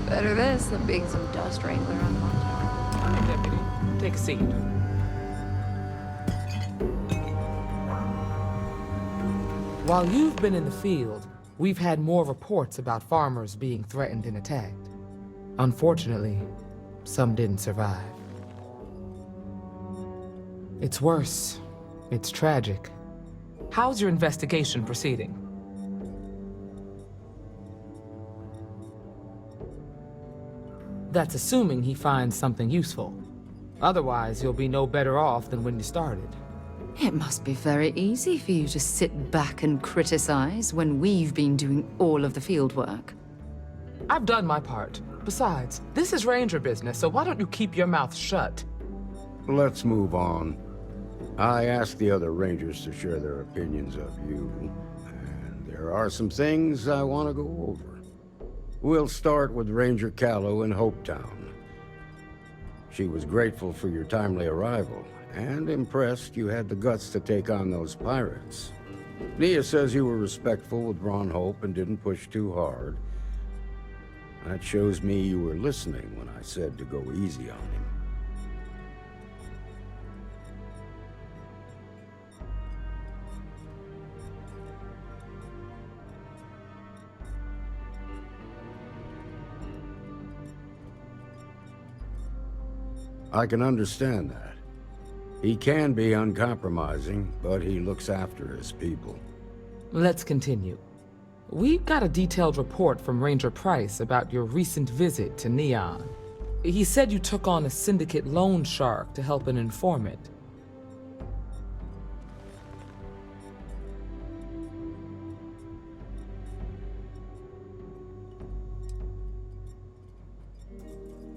Better this than being some dust wrangler on the mountain. Hi, Deputy. Take a seat. While you've been in the field, we've had more reports about farmers being threatened and attacked. Unfortunately, some didn't survive. It's worse. It's tragic. How's your investigation proceeding? That's assuming he finds something useful. Otherwise, you'll be no better off than when you started. It must be very easy for you to sit back and criticize when we've been doing all of the field work. I've done my part. Besides, this is Ranger business, so why don't you keep your mouth shut? Let's move on. I asked the other Rangers to share their opinions of you, and there are some things I want to go over. We'll start with Ranger Callow in Hopetown. She was grateful for your timely arrival, and impressed you had the guts to take on those pirates. Nia says you were respectful with Ron Hope and didn't push too hard. That shows me you were listening when I said to go easy on him. I can understand that. He can be uncompromising, but he looks after his people. Let's continue. We got a detailed report from Ranger Price about your recent visit to Neon. He said you took on a syndicate loan shark to help an informant.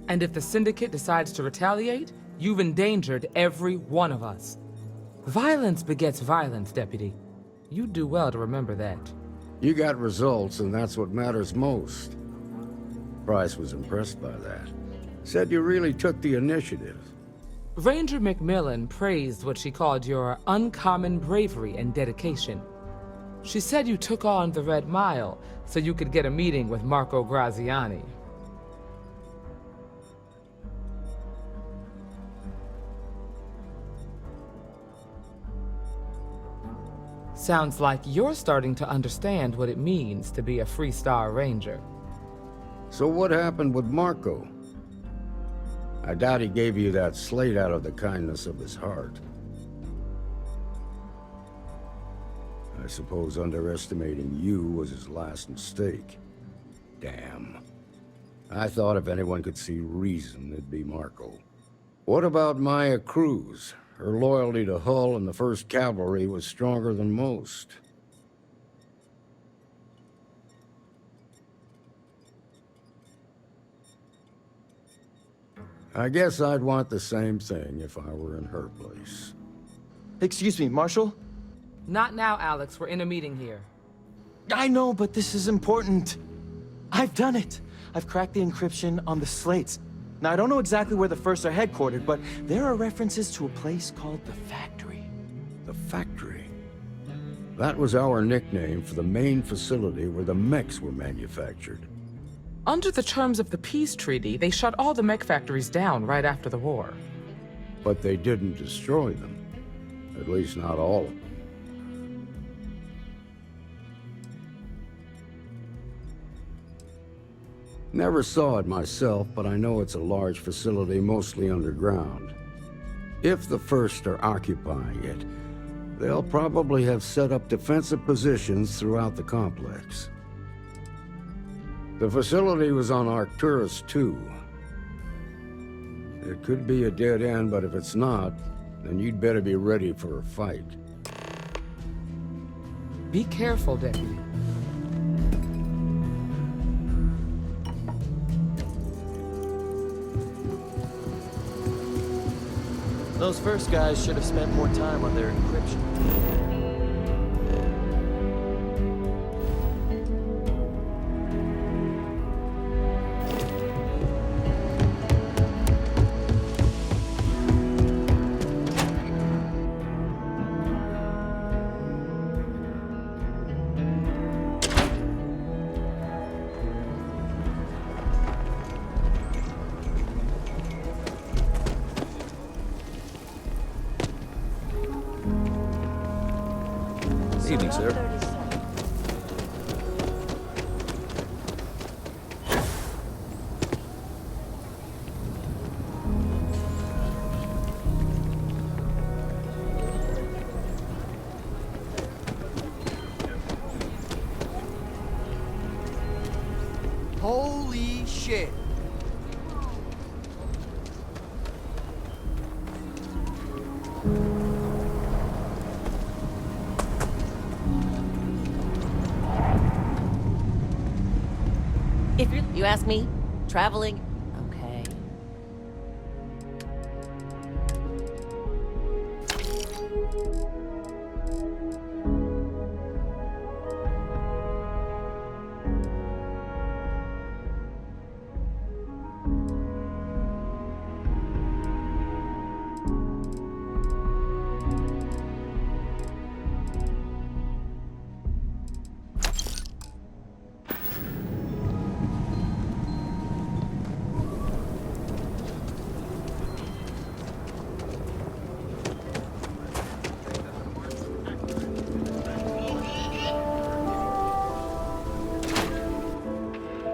And if the syndicate decides to retaliate, you've endangered every one of us. Violence begets violence, Deputy. You do well to remember that. You got results, and that's what matters most. Price was impressed by that. Said you really took the initiative. Ranger McMillan praised what she called your uncommon bravery and dedication. She said you took on the Red Mile so you could get a meeting with Marco Graziani. Sounds like you're starting to understand what it means to be a Freestar Ranger. So what happened with Marco? I doubt he gave you that slate out of the kindness of his heart. I suppose underestimating you was his last mistake. Damn. I thought if anyone could see reason, it'd be Marco. What about Maya Cruz? Her loyalty to Hull and the 1st Cavalry was stronger than most. I guess I'd want the same thing if I were in her place. Excuse me, Marshal? Not now, Alex. We're in a meeting here. I know, but this is important. I've done it. I've cracked the encryption on the slates. Now, I don't know exactly where the First are headquartered, but there are references to a place called the Factory. The Factory? That was our nickname for the main facility where the mechs were manufactured. Under the terms of the peace treaty, they shut all the mech factories down right after the war. But they didn't destroy them. At least not all of them. Never saw it myself, but I know it's a large facility mostly underground. If the First are occupying it, they'll probably have set up defensive positions throughout the complex. The facility was on Arcturus 2. It could be a dead end, but if it's not, then you'd better be ready for a fight. Be careful, Deputy. Those First guys should have spent more time on their encryption. Evening, sir. Holy shit. If you ask me, traveling, okay.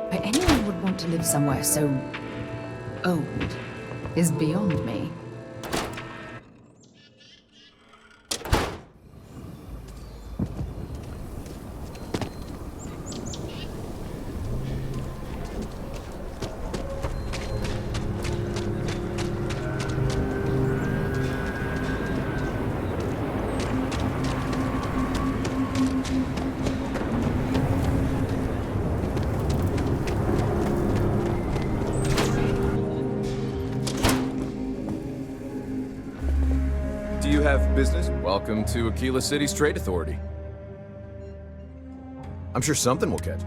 Why anyone would want to live somewhere so old is beyond me. Do you have business? Welcome to Aquila City's Trade Authority. I'm sure something will catch.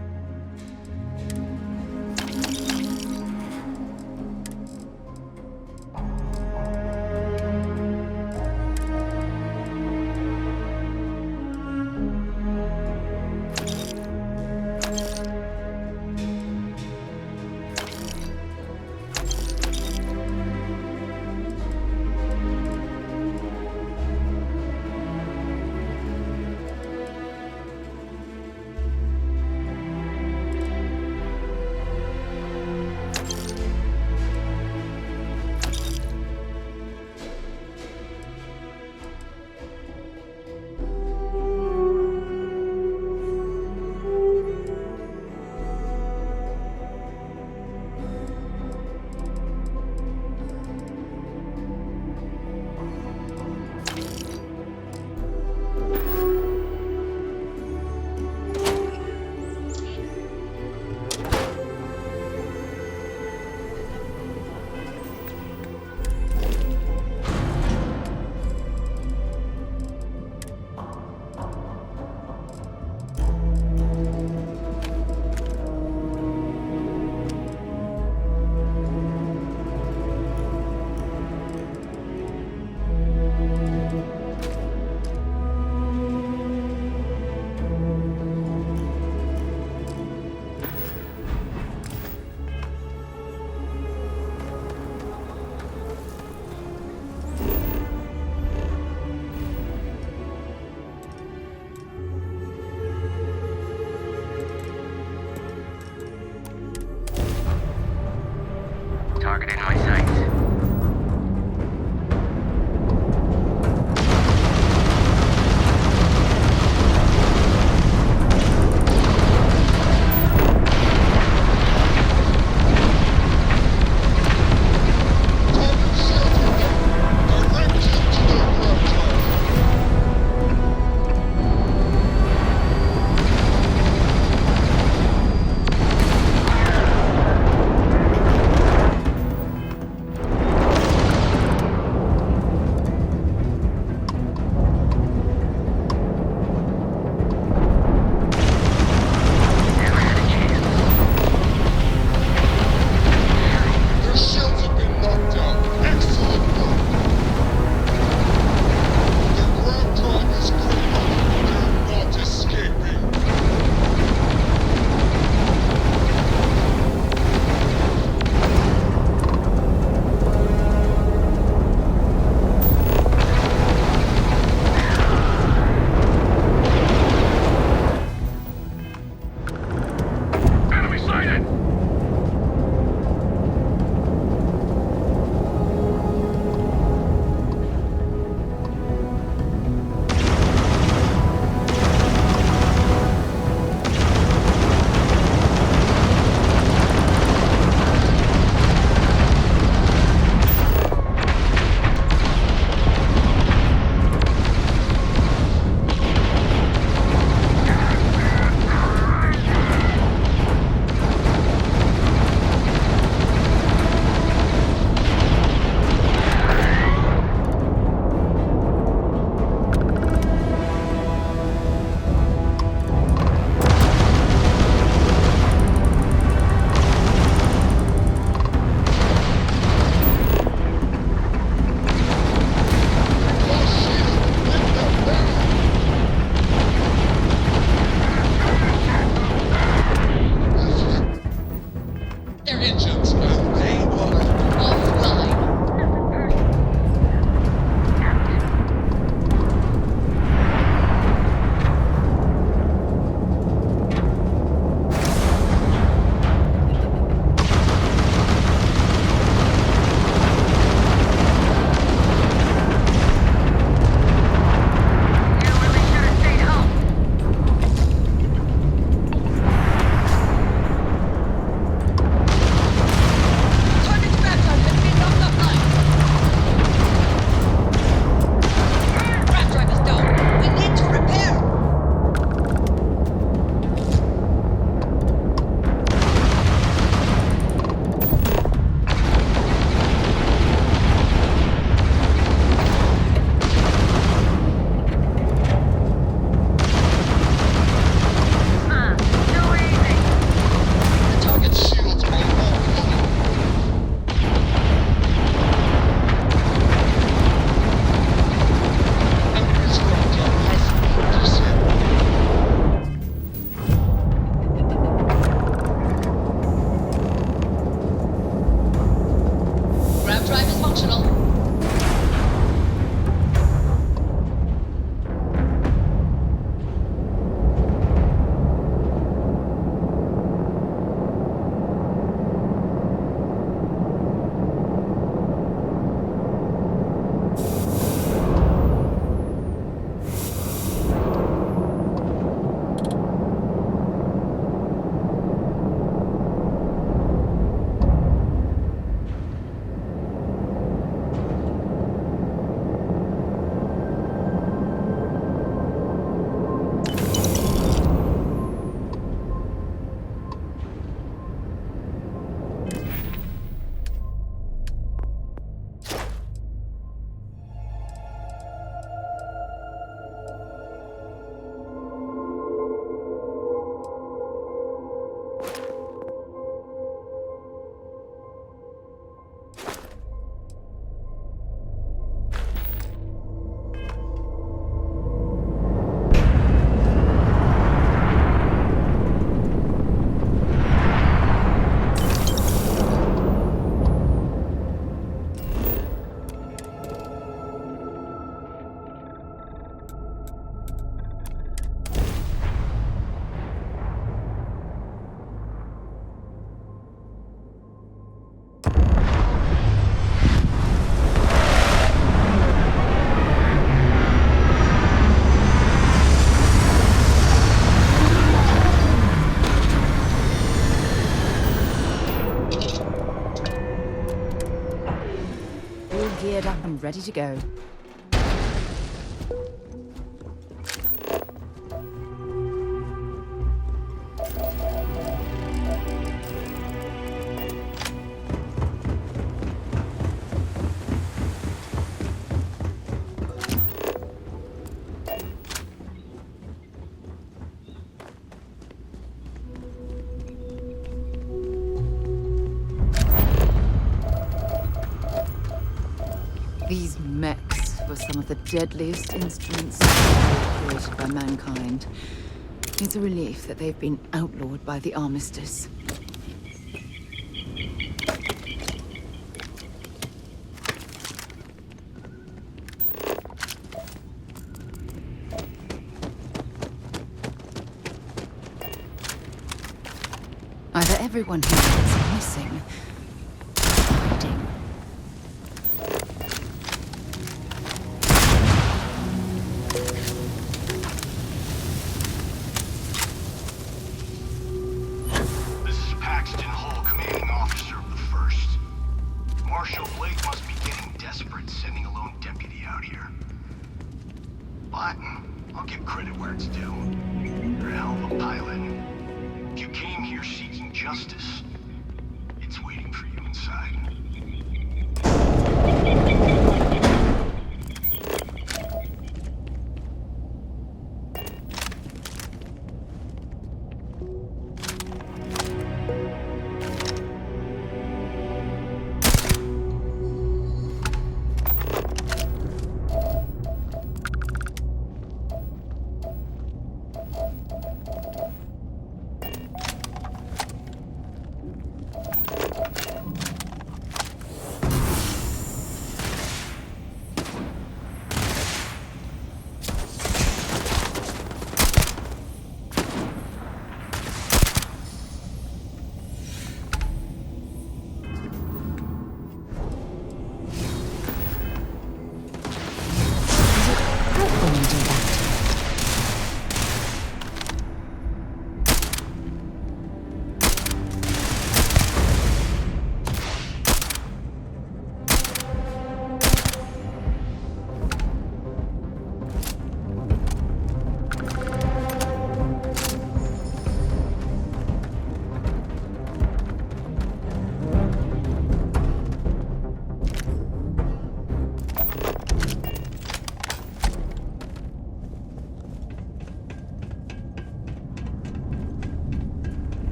ready to go. These mechs were some of the deadliest instruments created by mankind. It's a relief that they've been outlawed by the Armistice. Either everyone here is missing, or hiding.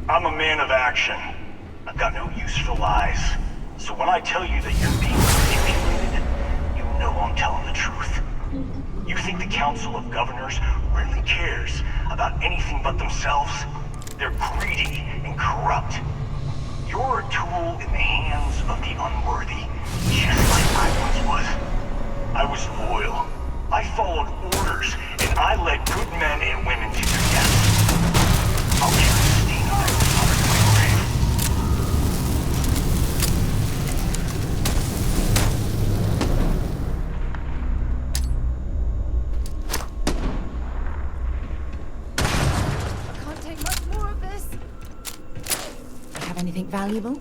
I'm a man of action. I've got no use for lies. So when I tell you that you're being manipulated, you know I'm telling the truth. You think the Council of Governors really cares about anything but themselves? They're greedy and corrupt. You're a tool in the hands of the unworthy, just like I once was. I was loyal. I followed orders, and I led good men and women to their deaths. I'll carry the stain of their father to my grave. I can't take much more of this. Have anything valuable?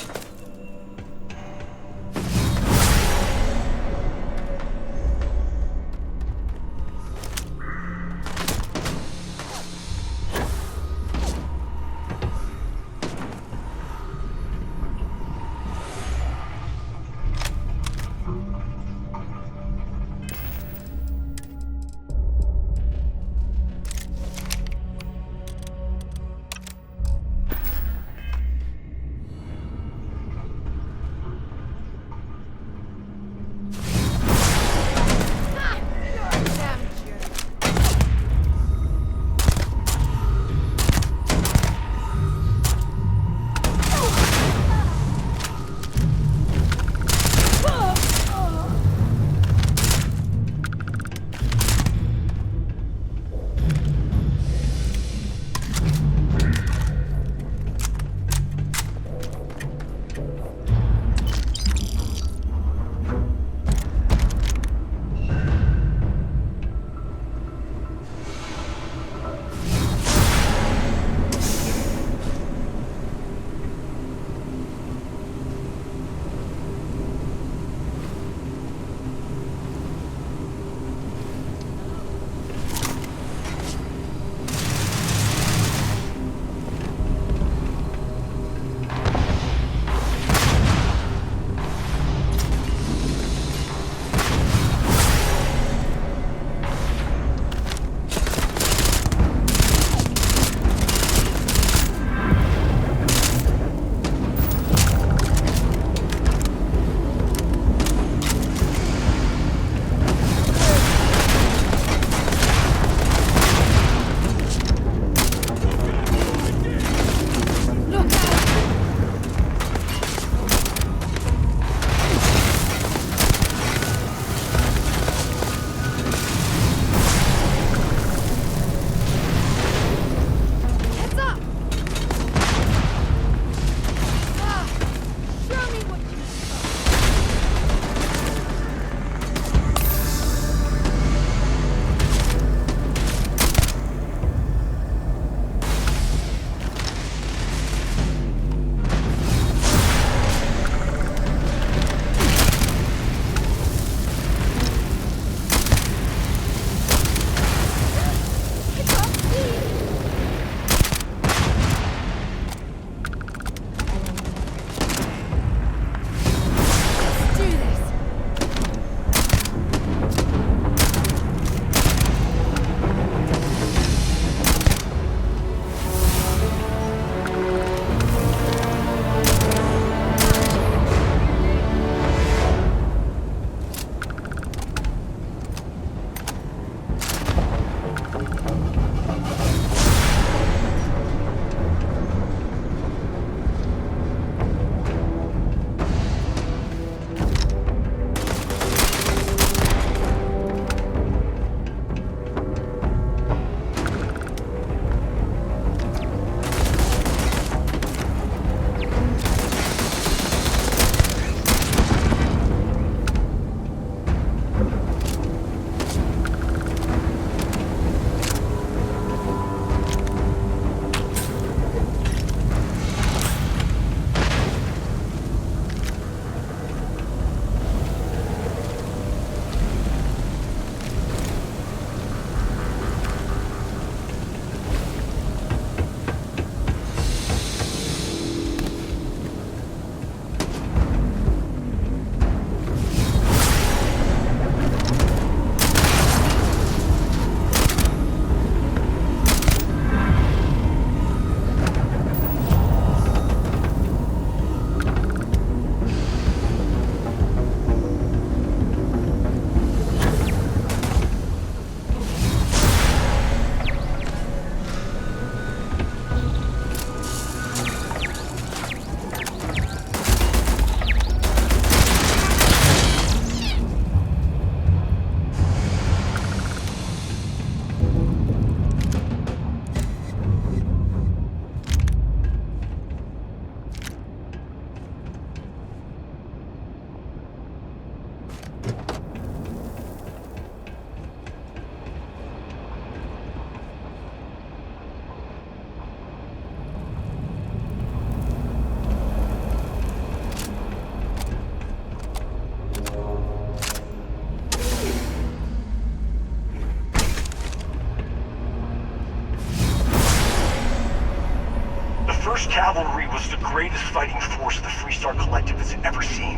1st Cavalry was the greatest fighting force the Freestar Collective has ever seen.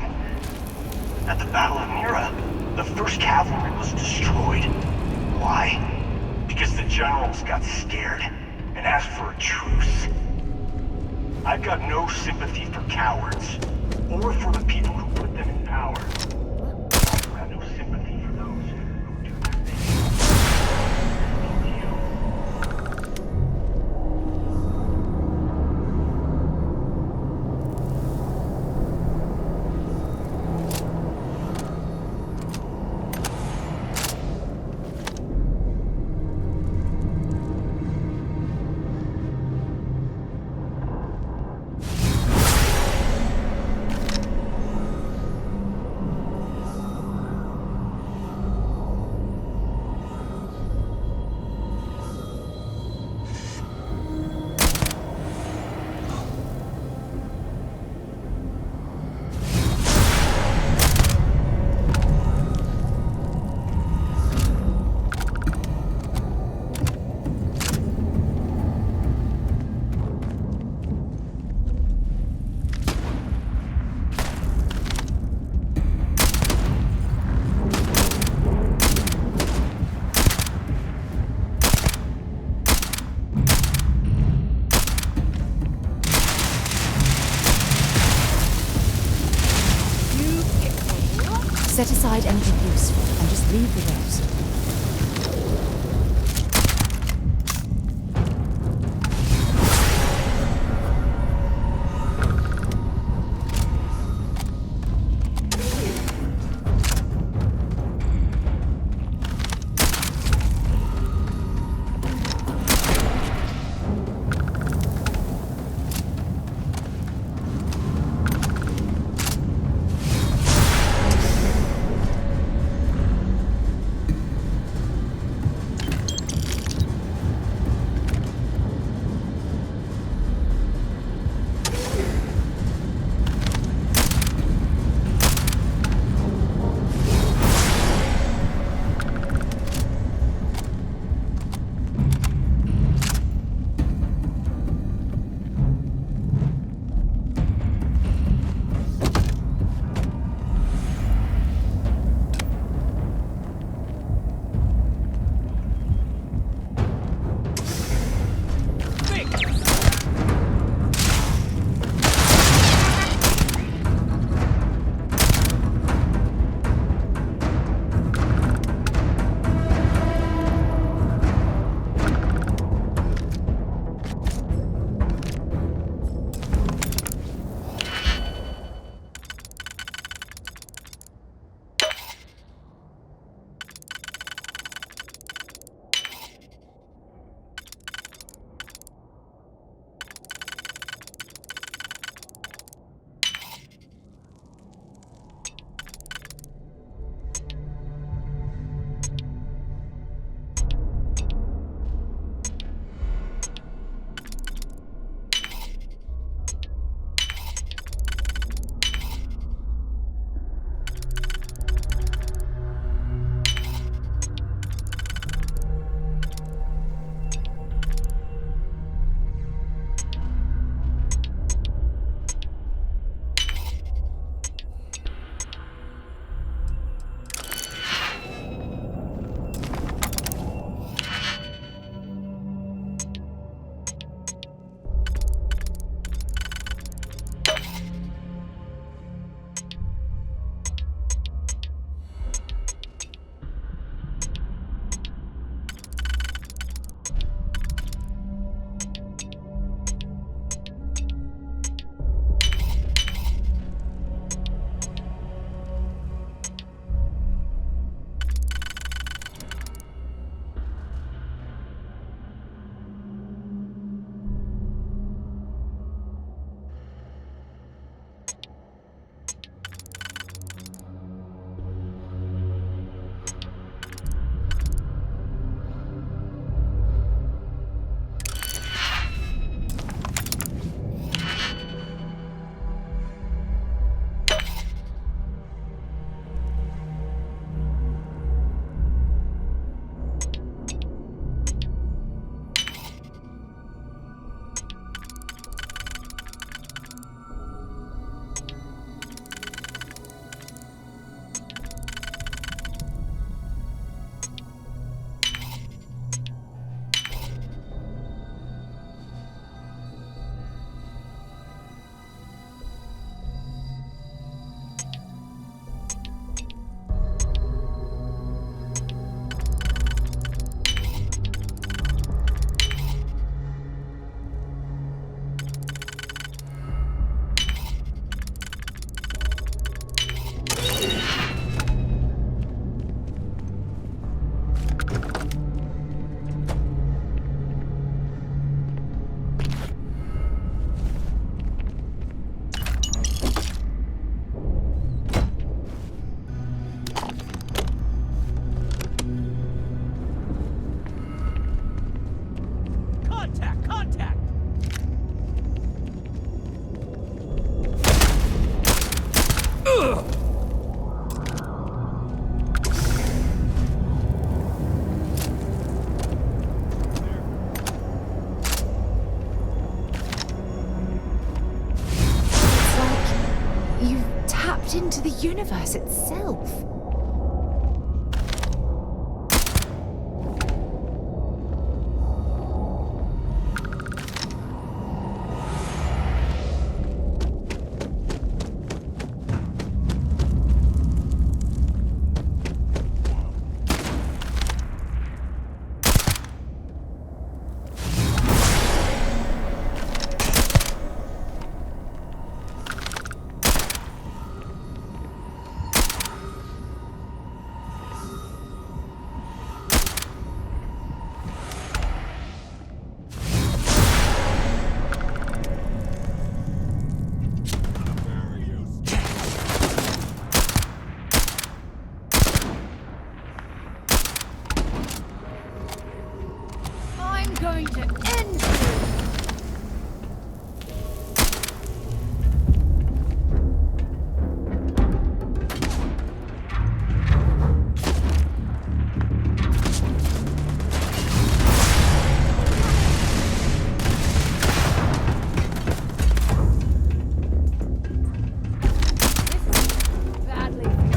At the Battle of Mira, the 1st Cavalry was destroyed. Why? Because the generals got scared and asked for a truce. I've got no sympathy for cowards, or for the people who put them in power. I've got no sympathy for those who do the thing. You. Set aside anything useful and just leave the rest. universe itself. I'm going to end you! Badly.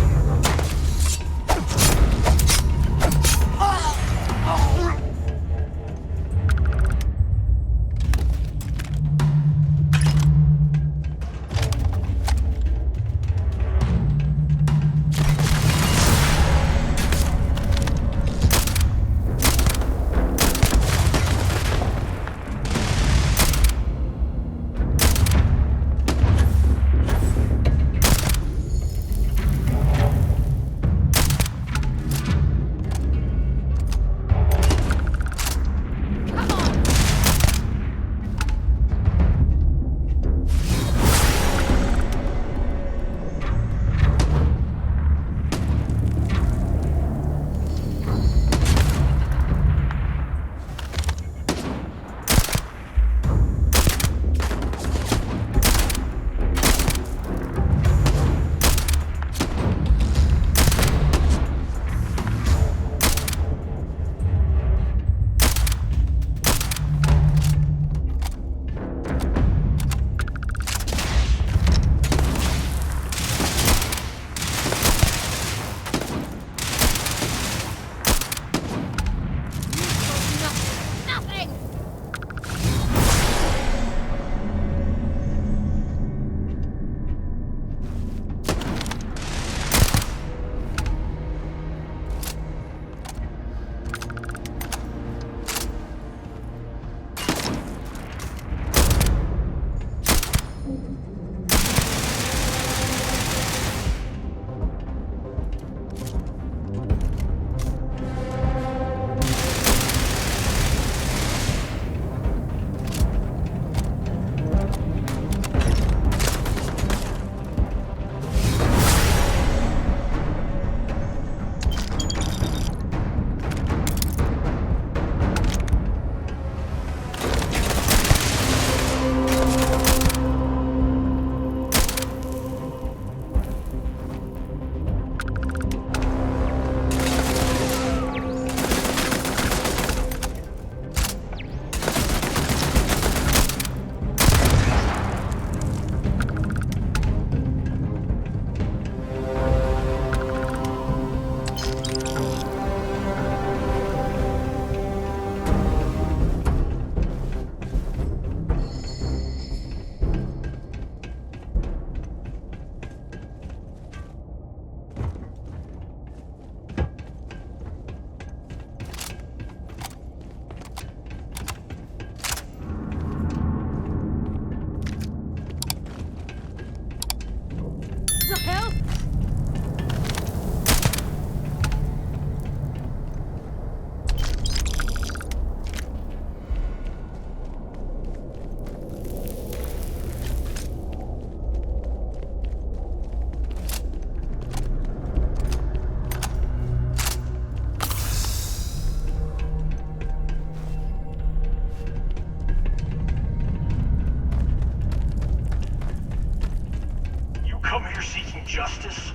Justice?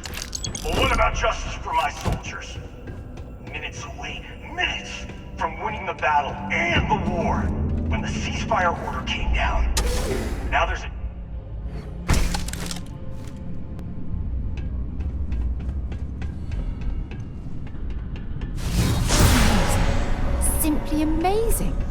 Well, what about justice for my soldiers? Minutes away, minutes from winning the battle and the war, when the ceasefire order came down. Now there's a... simply amazing.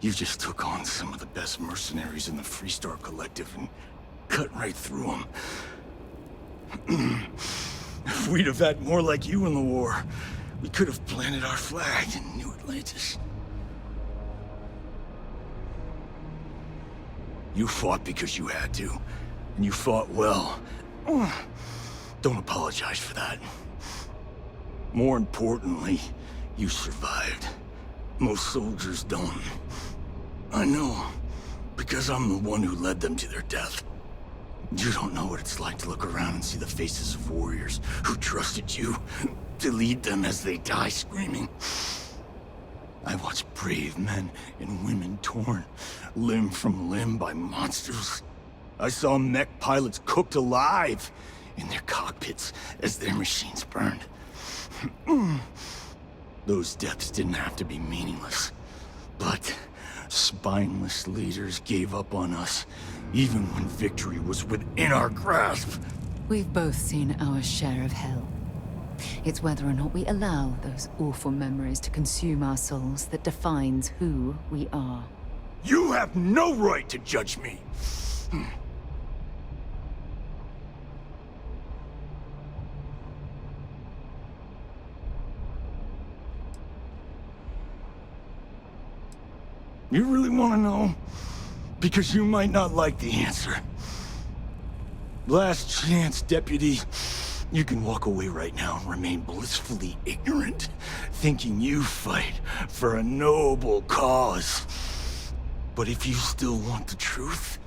You just took on some of the best mercenaries in the Freestar Collective and cut right through them. If we'd have had more like you in the war, we could have planted our flag in New Atlantis. You fought because you had to, and you fought well. Don't apologize for that. More importantly, you survived. Most soldiers don't. I know, because I'm the one who led them to their death. You don't know what it's like to look around and see the faces of warriors who trusted you to lead them as they die screaming. I watched brave men and women torn limb from limb by monsters. I saw mech pilots cooked alive in their cockpits as their machines burned. Those deaths didn't have to be meaningless, but spineless leaders gave up on us, even when victory was within our grasp. We've both seen our share of hell. It's whether or not we allow those awful memories to consume our souls that defines who we are. You have no right to judge me! You really want to know? Because you might not like the answer. Last chance, Deputy. You can walk away right now and remain blissfully ignorant, thinking you fight for a noble cause. But if you still want the truth,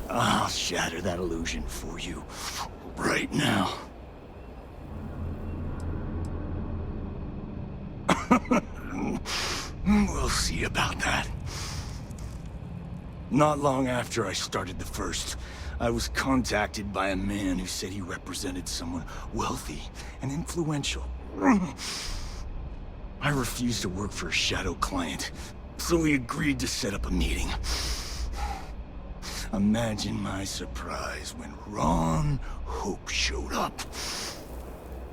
I'll shatter that illusion for you right now. We'll see about that. Not long after I started the First, I was contacted by a man who said he represented someone wealthy and influential. I refused to work for a shadow client, so we agreed to set up a meeting. Imagine my surprise when Ron Hope showed up.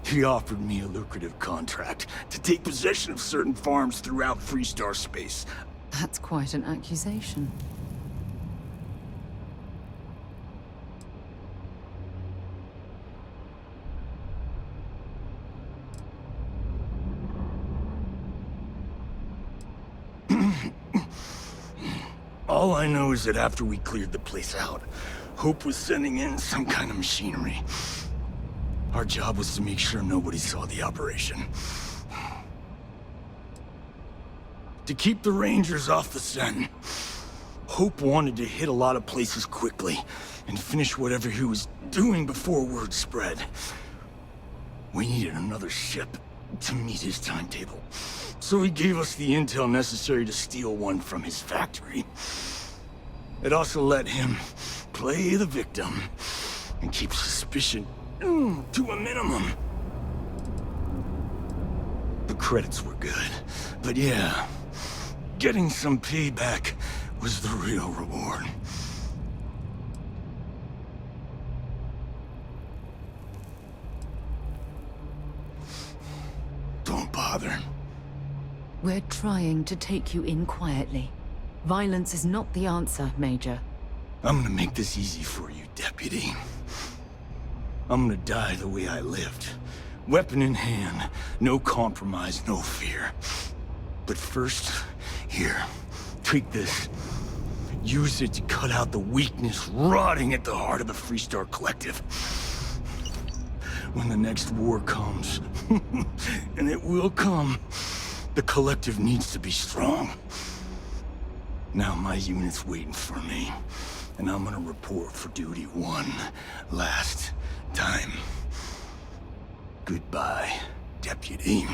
He offered me a lucrative contract to take possession of certain farms throughout Freestar space. That's quite an accusation. All I know is that after we cleared the place out, Hope was sending in some kind of machinery. Our job was to make sure nobody saw the operation. To keep the Rangers off the scent, Hope wanted to hit a lot of places quickly and finish whatever he was doing before word spread. We needed another ship to meet his timetable, so he gave us the intel necessary to steal one from his factory. It also let him play the victim and keep suspicion to a minimum. The credits were good, but yeah, getting some payback was the real reward. Don't bother. We're trying to take you in quietly. Violence is not the answer, Major. I'm gonna make this easy for you, Deputy. I'm gonna die the way I lived. Weapon in hand, no compromise, no fear. But first, here, take this. Use it to cut out the weakness rotting at the heart of the Freestar Collective. When the next war comes, and it will come, the Collective needs to be strong. Now my unit's waiting for me, and I'm gonna report for duty one last time. Goodbye, Deputy.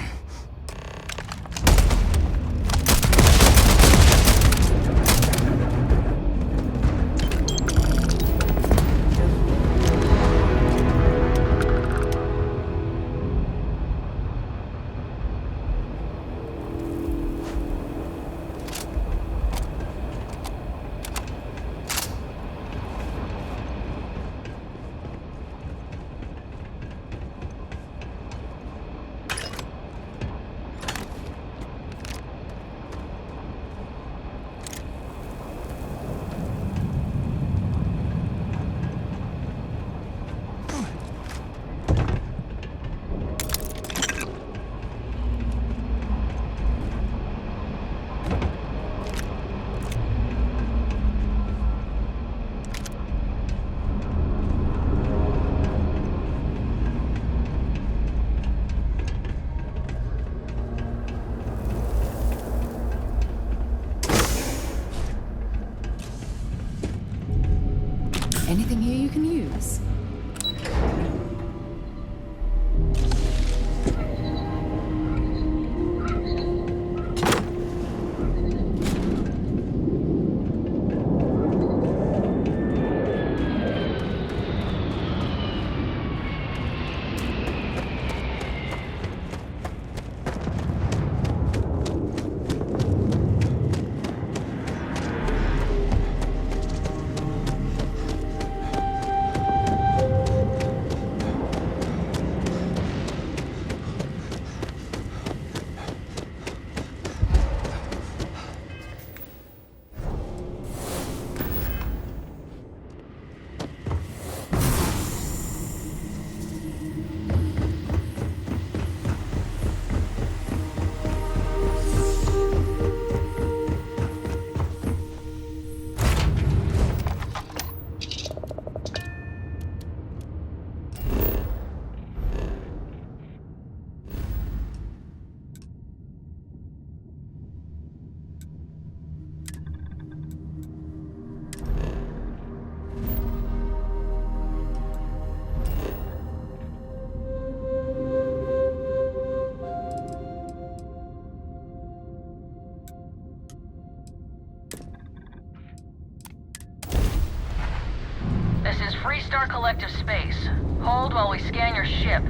Freestar Collective Space. Hold while we scan your ship.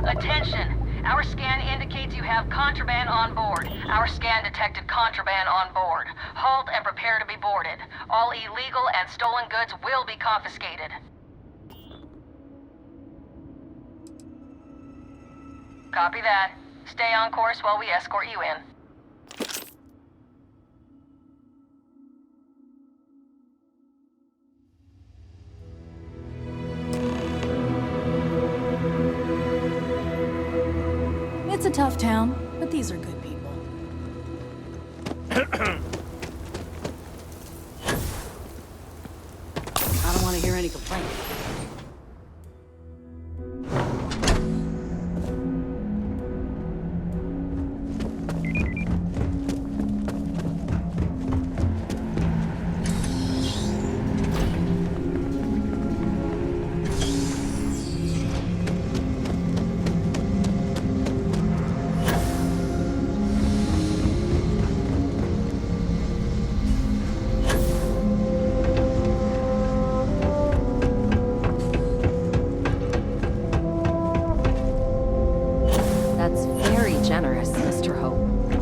Attention! Our scan indicates you have contraband on board. Our scan detected contraband on board. Halt and prepare to be boarded. All illegal and stolen goods will be confiscated. Copy that. Stay on course while we escort you in. It's a tough town, but these are good people. I don't want to hear any complaints.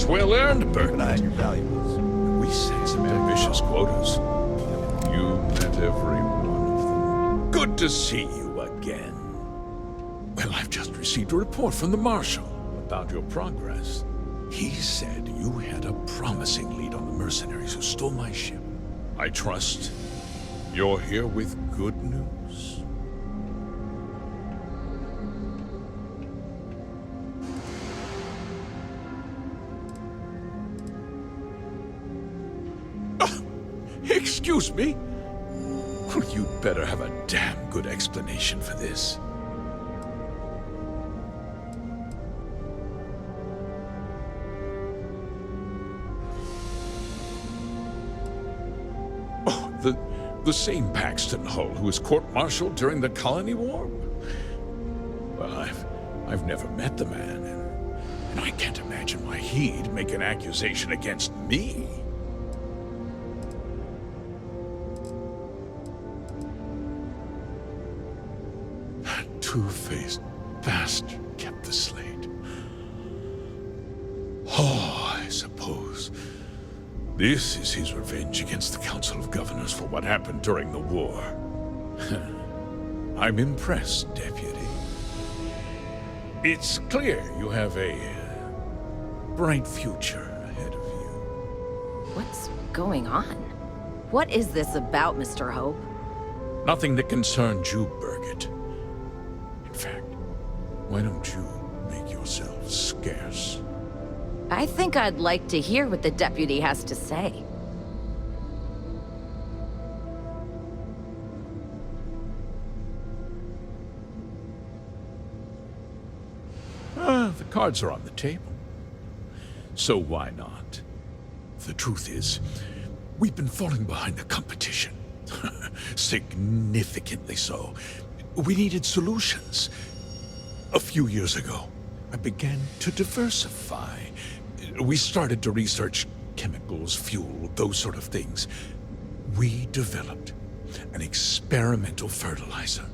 Well earned, Burke. Your valuables. We set some ambitious quotas. You met every one of them. Good to see you again. Well, I've just received a report from the Marshal about your progress. He said you had a promising lead on the mercenaries who stole my ship. I trust you're here with good news. Excuse me? Well, you'd better have a damn good explanation for this. Oh, the same Paxton Hull who was court-martialed during the Colony War? Well, I've never met the man, and I can't imagine why he'd make an accusation against me. Two-faced bastard kept the slate. Oh, I suppose this is his revenge against the Council of Governors for what happened during the war. I'm impressed, Deputy. It's clear you have a bright future ahead of you. What's going on? What is this about, Mr. Hope? Nothing that concerns you, Birgit. In fact, why don't you make yourself scarce? I think I'd like to hear what the deputy has to say. The cards are on the table. So why not? The truth is, we've been falling behind the competition. Significantly so. We needed solutions. A few years ago, I began to diversify. We started to research chemicals, fuel, those sort of things. We developed an experimental fertilizer.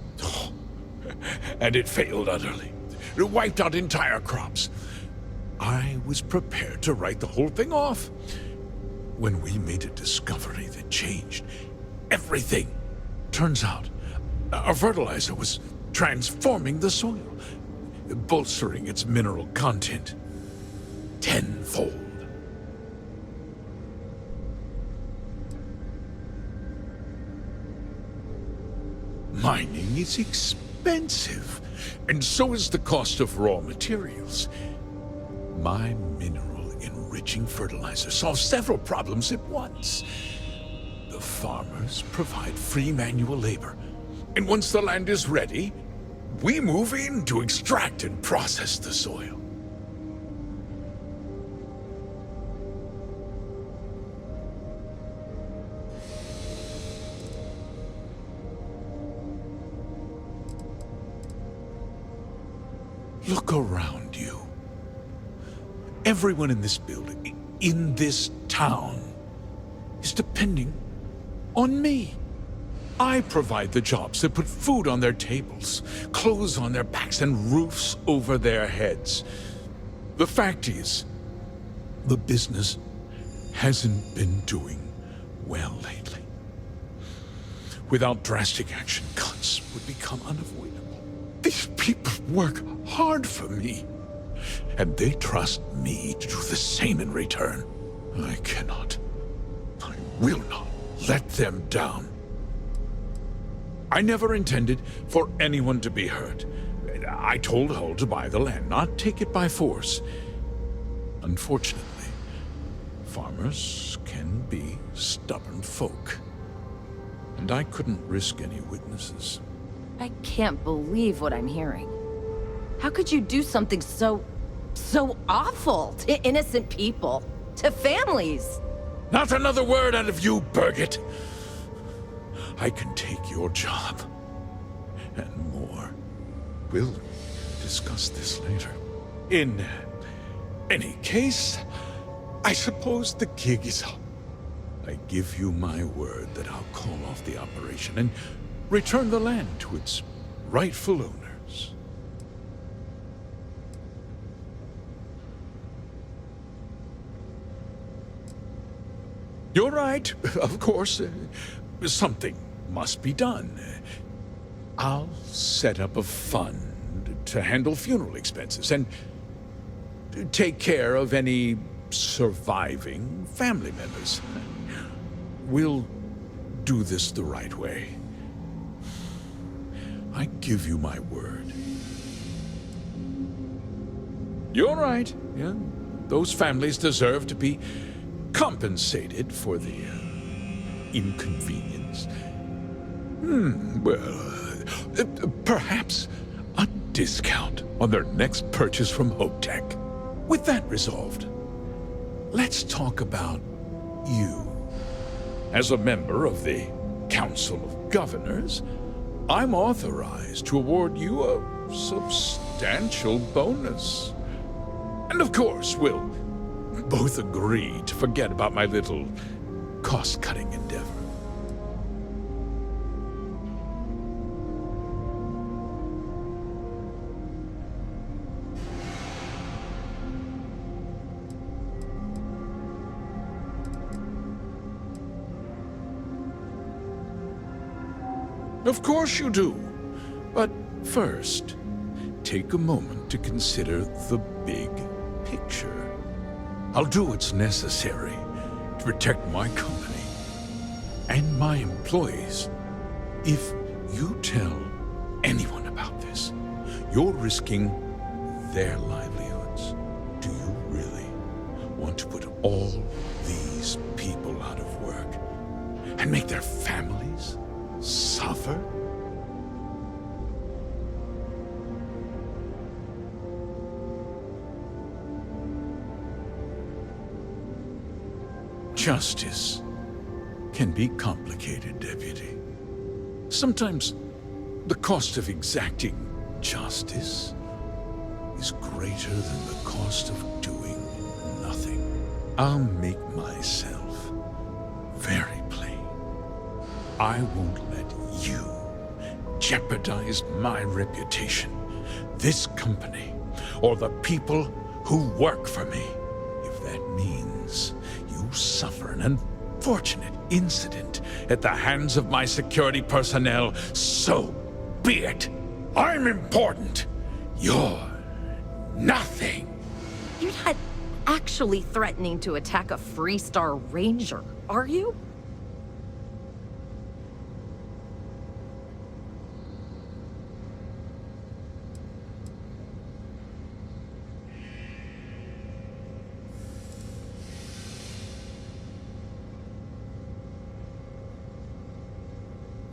And it failed utterly. It wiped out entire crops. I was prepared to write the whole thing off when we made a discovery that changed everything. Turns out, our fertilizer was transforming the soil, bolstering its mineral content tenfold. Mining is expensive, and so is the cost of raw materials. My mineral-enriching fertilizer solves several problems at once. The farmers provide free manual labor, and once the land is ready, we move in to extract and process the soil. Look around you. Everyone in this building, in this town, is depending on me. I provide the jobs that put food on their tables, clothes on their backs, and roofs over their heads. The fact is, the business hasn't been doing well lately. Without drastic action, cuts would become unavoidable. These people work hard for me, and they trust me to do the same in return. I will not let them down. I never intended for anyone to be hurt. I told Hull to buy the land, not take it by force. Unfortunately, farmers can be stubborn folk, and I couldn't risk any witnesses. I can't believe what I'm hearing. How could you do something so awful to innocent people, to families? Not another word out of you, Birgit. I can take your job, and more. We'll discuss this later. In any case, I suppose the gig is up. I give you my word that I'll call off the operation and return the land to its rightful owners. You're right, of course. Something must be done. I'll set up a fund to handle funeral expenses and take care of any surviving family members. We'll do this the right way. I give you my word. You're right. Yeah, those families deserve to be compensated for the inconvenience. Perhaps a discount on their next purchase from Hotech. With that resolved, let's talk about you. As a member of the Council of Governors, I'm authorized to award you a substantial bonus. And of course, we'll both agree to forget about my little cost-cutting endeavor. Of course you do. But first, take a moment to consider the big picture. I'll do what's necessary to protect my company and my employees. If you tell anyone about this, you're risking their livelihoods. Do you really want to put all these people out of work and make their families suffer? Justice can be complicated, Deputy. Sometimes the cost of exacting justice is greater than the cost of doing nothing. I'll make myself very plain. I won't let you jeopardize my reputation, this company, or the people who work for me. If that means you suffer an unfortunate incident at the hands of my security personnel, so be it. I'm important. You're nothing. You're not actually threatening to attack a Freestar Ranger, are you?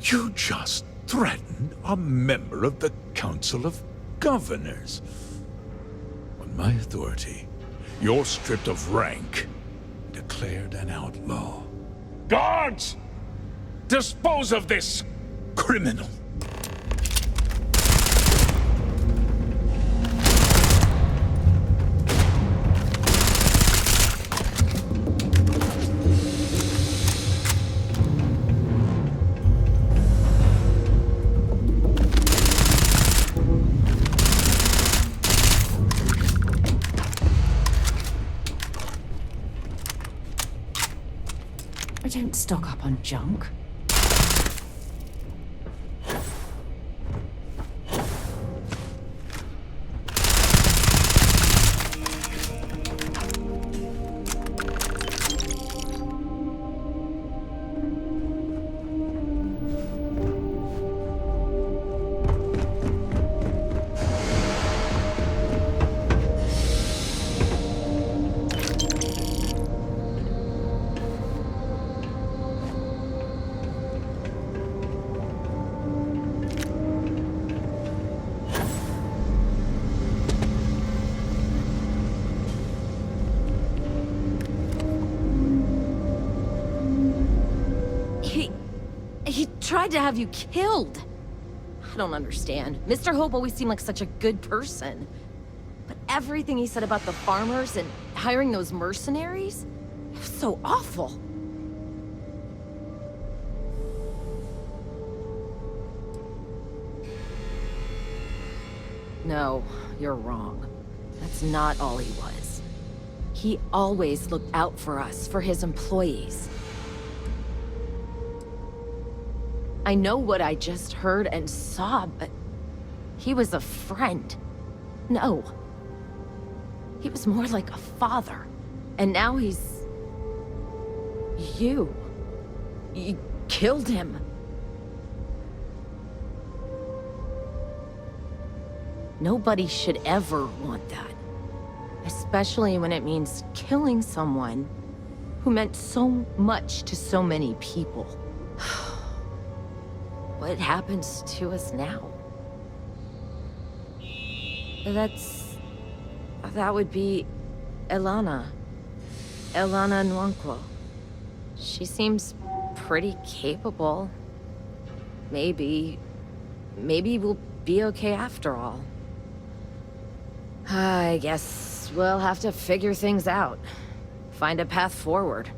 You just threatened a member of the Council of Governors. On my authority, you're stripped of rank, declared an outlaw. Guards! Dispose of this criminal! stock up on junk. He tried to have you killed. I don't understand. Mr. Hope always seemed like such a good person. But everything he said about the farmers and hiring those mercenaries, it was so awful. No, you're wrong. That's not all he was. He always looked out for us, for his employees. I know what I just heard and saw, but he was a friend. No. He was more like a father. And now he's... you. You killed him. Nobody should ever want that. Especially when it means killing someone who meant so much to so many people. What happens to us now? That would be Elana. Elana Nwankwo. She seems pretty capable. Maybe we'll be okay after all. I guess we'll have to figure things out. Find a path forward.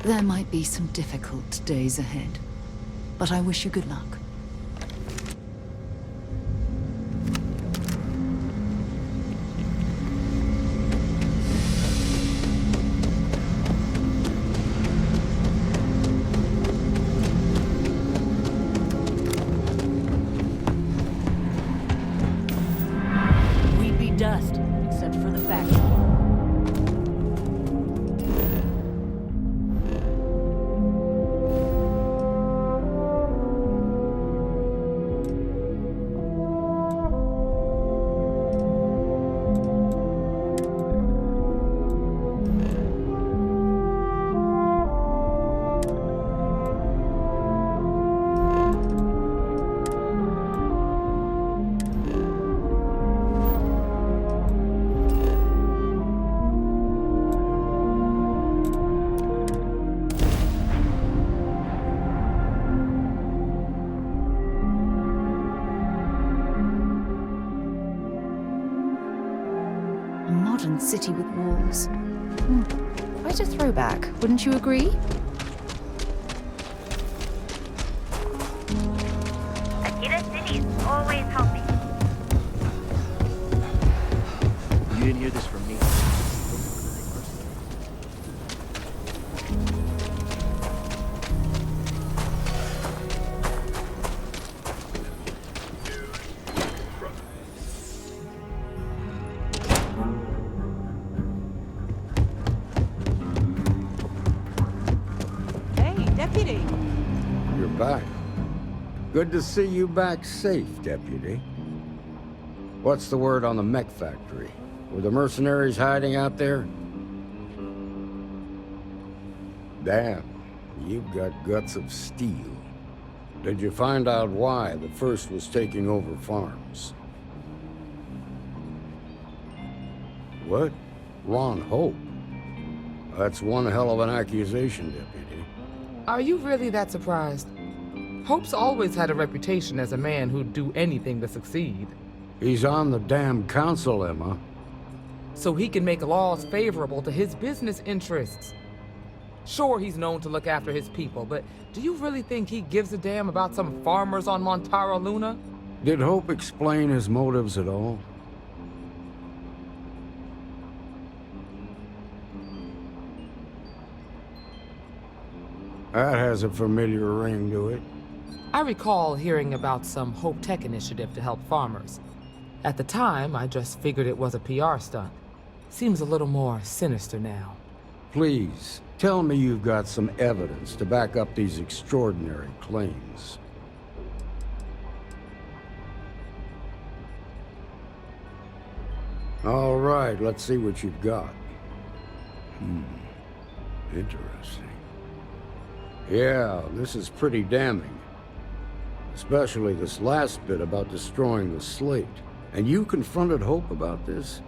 There might be some difficult days ahead, but I wish you good luck. We'd be dust, except for the factory. A modern city with walls. Quite a throwback, wouldn't you agree? Akita City is always helping. You didn't hear this from me. Hey, Deputy! You're back. Good to see you back safe, Deputy. What's the word on the mech factory? Were the mercenaries hiding out there? Damn, you've got guts of steel. Did you find out why the first was taking over farms? What? Ron Hope? That's one hell of an accusation, Deputy. Are you really that surprised? Hope's always had a reputation as a man who'd do anything to succeed. He's on the damn council, Emma. So he can make laws favorable to his business interests. Sure, he's known to look after his people, but do you really think he gives a damn about some farmers on Montara Luna? Did Hope explain his motives at all? That has a familiar ring to it. I recall hearing about some Hope Tech initiative to help farmers. At the time, I just figured it was a PR stunt. Seems a little more sinister now. Please, tell me you've got some evidence to back up these extraordinary claims. All right, let's see what you've got. Interesting. Yeah, this is pretty damning. Especially this last bit about destroying the slate. And you confronted Hope about this?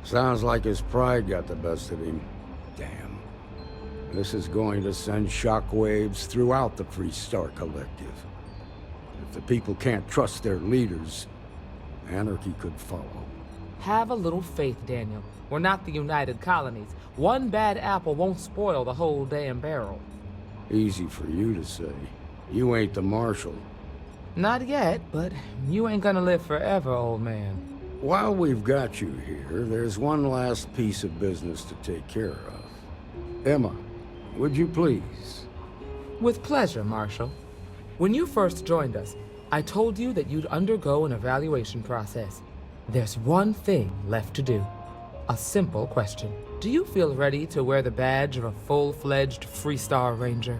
Sounds like his pride got the best of him. Damn. This is going to send shockwaves throughout the Freestar Collective. If the people can't trust their leaders, anarchy could follow. Have a little faith, Daniel. We're not the United Colonies. One bad apple won't spoil the whole damn barrel. Easy for you to say. You ain't the Marshal. Not yet, but you ain't gonna live forever, old man. While we've got you here, there's one last piece of business to take care of. Emma, would you please? With pleasure, Marshal. When you first joined us, I told you that you'd undergo an evaluation process. There's one thing left to do. A simple question. Do you feel ready to wear the badge of a full-fledged Freestar Ranger?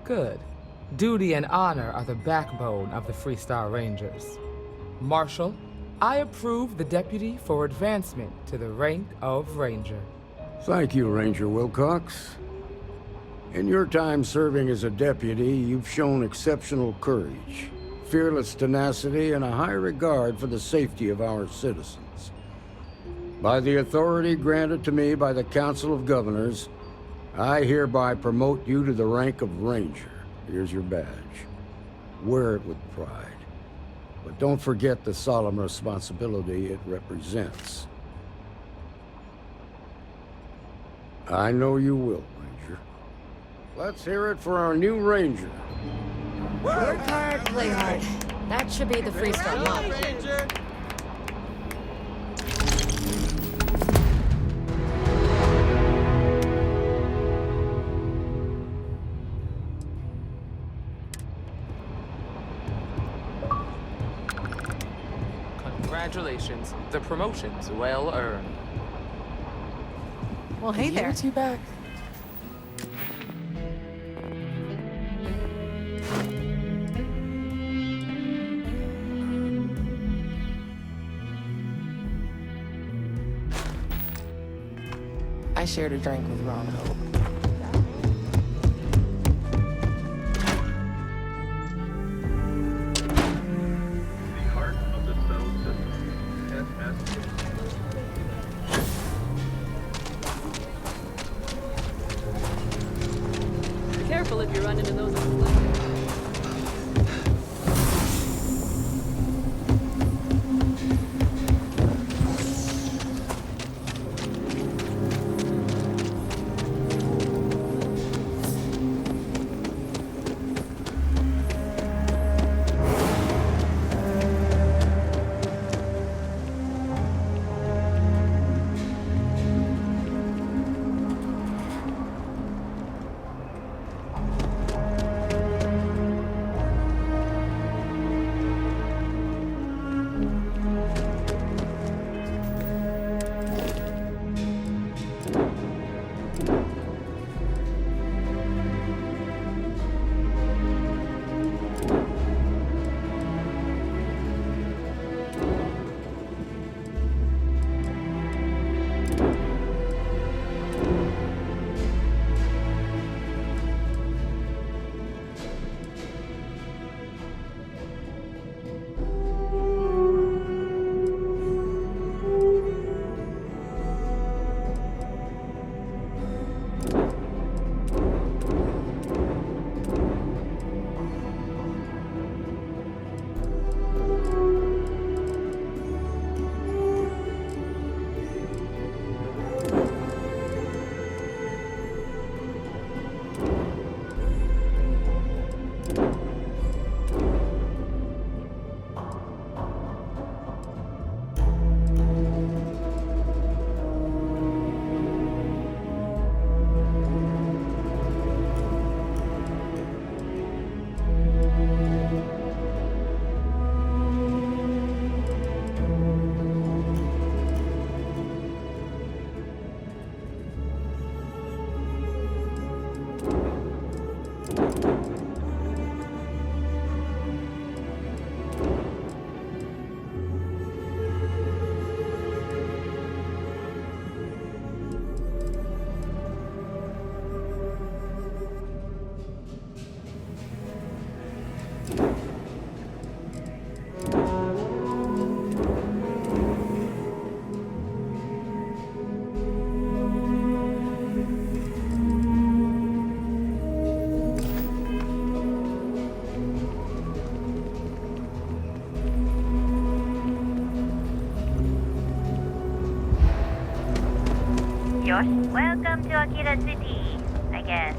Good. Duty and honor are the backbone of the Freestar Rangers. Marshal, I approve the deputy for advancement to the rank of Ranger. Thank you, Ranger Wilcox. In your time serving as a deputy, you've shown exceptional courage, fearless tenacity, and a high regard for the safety of our citizens. By the authority granted to me by the Council of Governors, I hereby promote you to the rank of Ranger. Here's your badge. Wear it with pride. But don't forget the solemn responsibility it represents. I know you will, Ranger. Let's hear it for our new Ranger. Work hard, play hard. That should be the Freestar motto. Congratulations. The promotion's well earned. Well, hey there. You back. I shared a drink with Ron Hope. Careful if you run into those. Josh. Welcome to Akira City, I guess.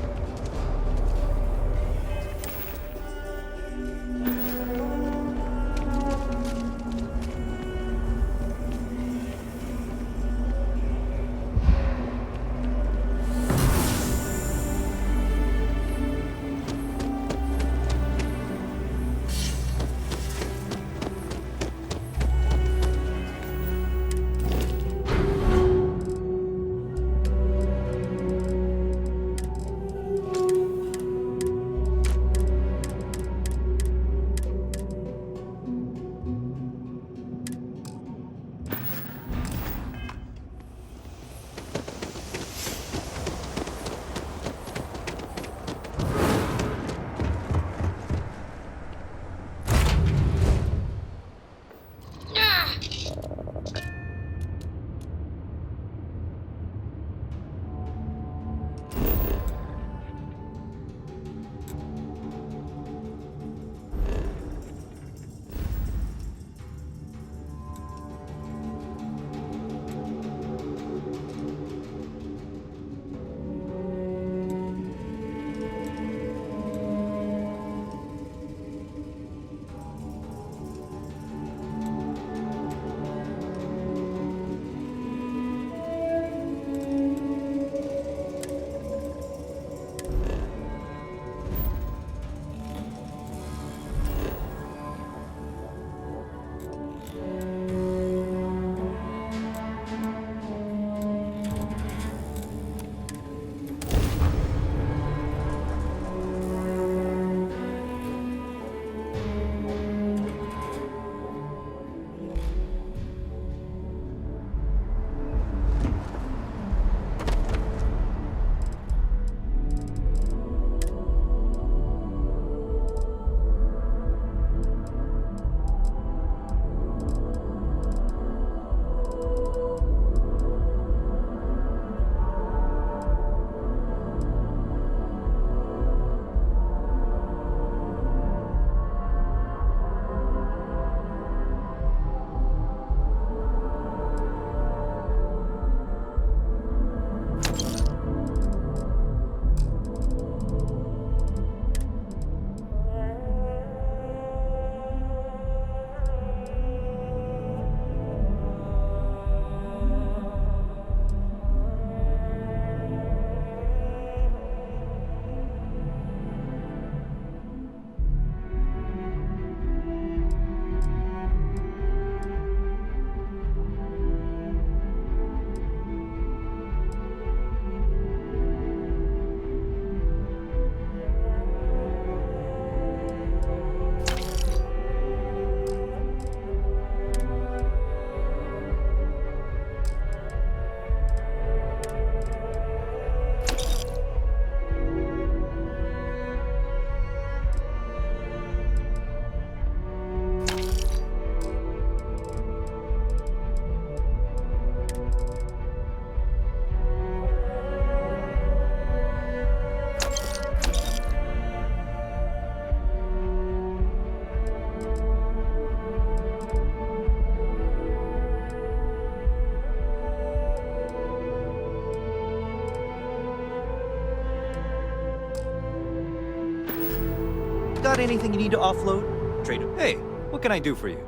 Got anything you need to offload? Trader, hey, what can I do for you?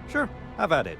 Sure, have at it.